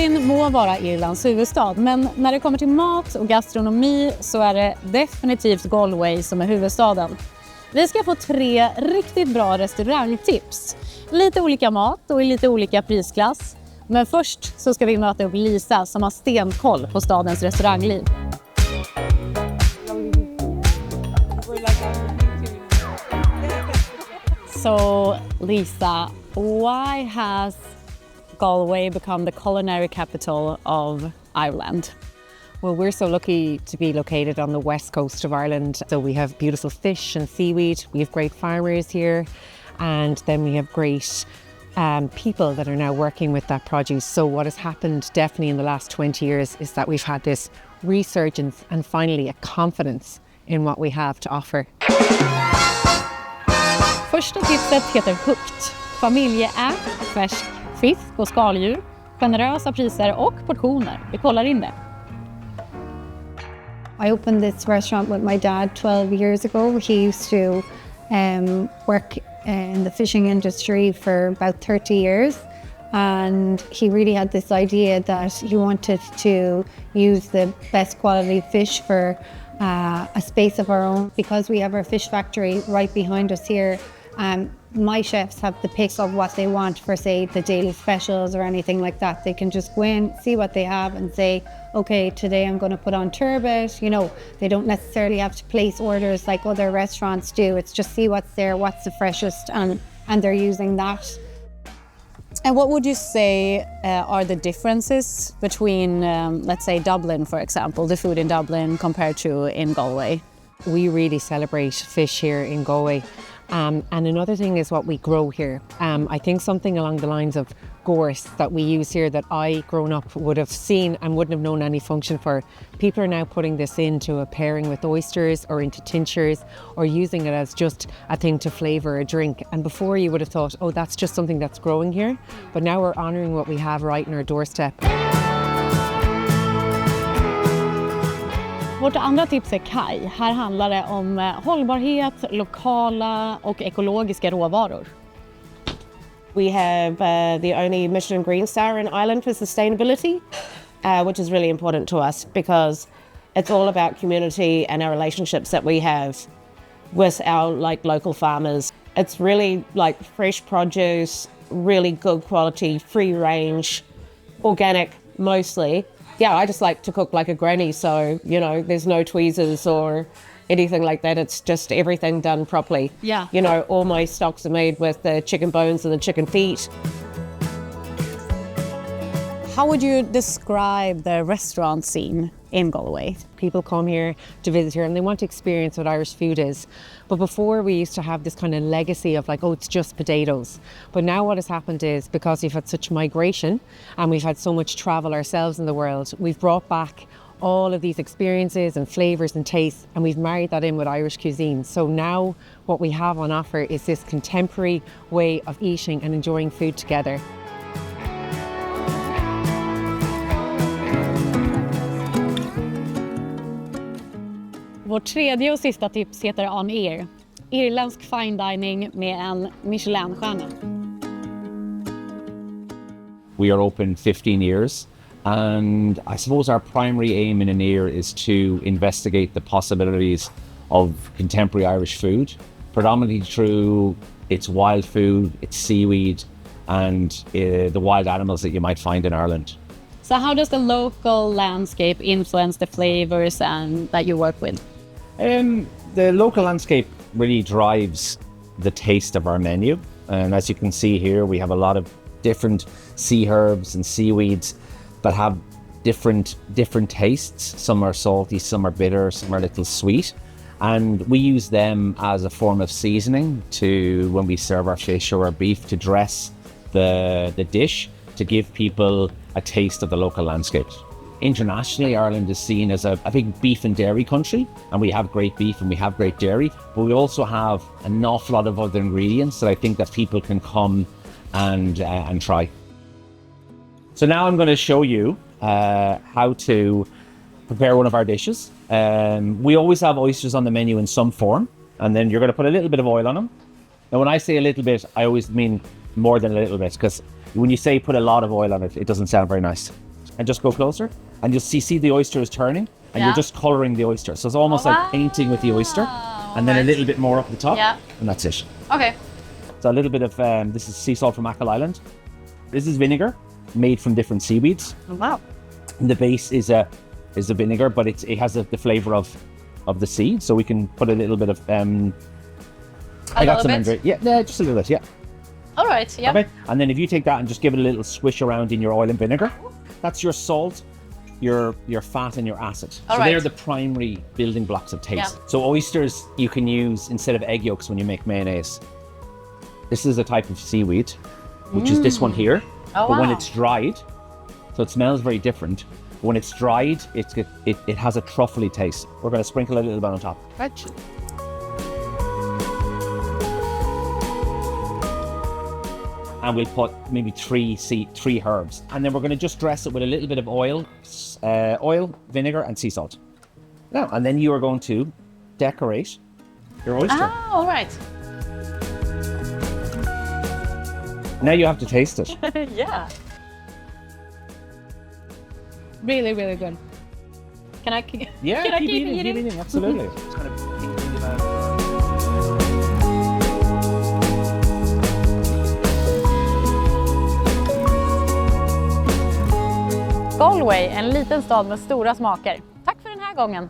Dublin må vara Irlands huvudstad, men när det kommer till mat och gastronomi så är det definitivt Galway som är huvudstaden. Vi ska få 3 riktigt bra restaurangtips. Lite olika mat och i lite olika prisklass. Men först så ska vi möta upp Lisa som har stenkoll på stadens restaurangliv. So, Lisa, why has Galway become the culinary capital of Ireland? Well, we're so lucky to be located on the west coast of Ireland. So we have beautiful fish and seaweed. We have great farmers here. And then we have great people that are now working with that produce. So what has happened definitely in the last 20 years is that we've had this resurgence and finally a confidence in what we have to offer. Första tipset heter högt. Familjeägt, färsk, fisk och skaldjur. Generösa priser och portioner. Vi kollar in det. I opened this restaurant with my dad 12 years ago. He used to work in the fishing industry for about 30 years. And he really had this idea that he wanted to use the best quality fish for a space of our own. Because we have our fish factory right behind us here, my chefs have the pick of what they want for, say, the daily specials or anything like that. They can just go in, see what they have and say, okay, today I'm going to put on turbot. You know, they don't necessarily have to place orders like other restaurants do. It's just see what's there, what's the freshest, and they're using that. And what would you say are the differences between, let's say, Dublin, for example, the food in Dublin compared to in Galway? We really celebrate fish here in Galway. And another thing is what we grow here. I think something along the lines of gorse that we use here that I, grown up, would have seen and wouldn't have known any function for. People are now putting this into a pairing with oysters or into tinctures or using it as just a thing to flavour a drink. And before you would have thought, oh, that's just something that's growing here. But now we're honouring what we have right in our doorstep. Vårt andra tips är kaj. Här handlar det om hållbarhet, lokala och ekologiska råvaror. We have the only Michelin green star in Ireland for sustainability, which is really important to us because it's all about community and our relationships that we have with our local farmers. It's really like fresh produce, really good quality, free range, organic mostly. Yeah, I just like to cook like a granny, so, you know, there's no tweezers or anything like that. It's just everything done properly. Yeah. You know, all my stocks are made with the chicken bones and the chicken feet. How would you describe the restaurant scene in Galway? People come here to visit here and they want to experience what Irish food is. But before we used to have this kind of legacy of like, oh, it's just potatoes. But now what has happened is because we've had such migration and we've had so much travel ourselves in the world, we've brought back all of these experiences and flavours and tastes and we've married that in with Irish cuisine. So now what we have on offer is this contemporary way of eating and enjoying food together. Vårt tredje och sista tips heter Aniar. Irländsk fine dining med en Michelinstjärna. We are open 15 years and I suppose our primary aim in Aniar is to investigate the possibilities of contemporary Irish food, predominantly through its wild food, its seaweed and the wild animals that you might find in Ireland. So how does the local landscape influence the flavors that you work with? The local landscape really drives the taste of our menu. And as you can see here, we have a lot of different sea herbs and seaweeds that have different tastes. Some are salty, some are bitter, some are a little sweet. And we use them as a form of seasoning to, when we serve our fish or our beef, to dress the dish to give people a taste of the local landscape. Internationally, Ireland is seen as a big beef and dairy country, and we have great beef and we have great dairy, but we also have an awful lot of other ingredients that I think that people can come and try. So now I'm going to show you how to prepare one of our dishes. We always have oysters on the menu in some form, and then you're going to put a little bit of oil on them. Now, when I say a little bit, I always mean more than a little bit, because when you say put a lot of oil on it, it doesn't sound very nice. and just go closer, and you'll see the oyster is turning, and you're just coloring the oyster. So it's almost like painting with the oyster, and then a little bit more up the top, and that's it. Okay. So a little bit of, this is sea salt from Achill Island. This is vinegar made from different seaweeds. Oh, wow. And the base is a vinegar, but it has the flavor of the sea. So we can put a little bit of, I got some under it. Yeah, just a little bit, yeah. All right, yeah. Okay. And then if you take that and just give it a little swish around in your oil and vinegar, that's your salt, your fat, and your acid. So they're the primary building blocks of taste. So oysters you can use instead of egg yolks when you make mayonnaise. This is a type of seaweed, which is this one here. But when it's dried, so it smells very different. When it's dried, it has a truffly taste. We're going to sprinkle a little bit on top. Gotcha. And we'll put maybe three herbs. And then we're going to just dress it with a little bit of oil, vinegar, and sea salt. Now, and then you are going to decorate your oyster. Ah, all right. Now you have to taste it. Yeah. Really, really good. Can I keep Yeah, can I keep keep eating, absolutely. Just kind of thinking about Galway, en liten stad med stora smaker. Tack för den här gången.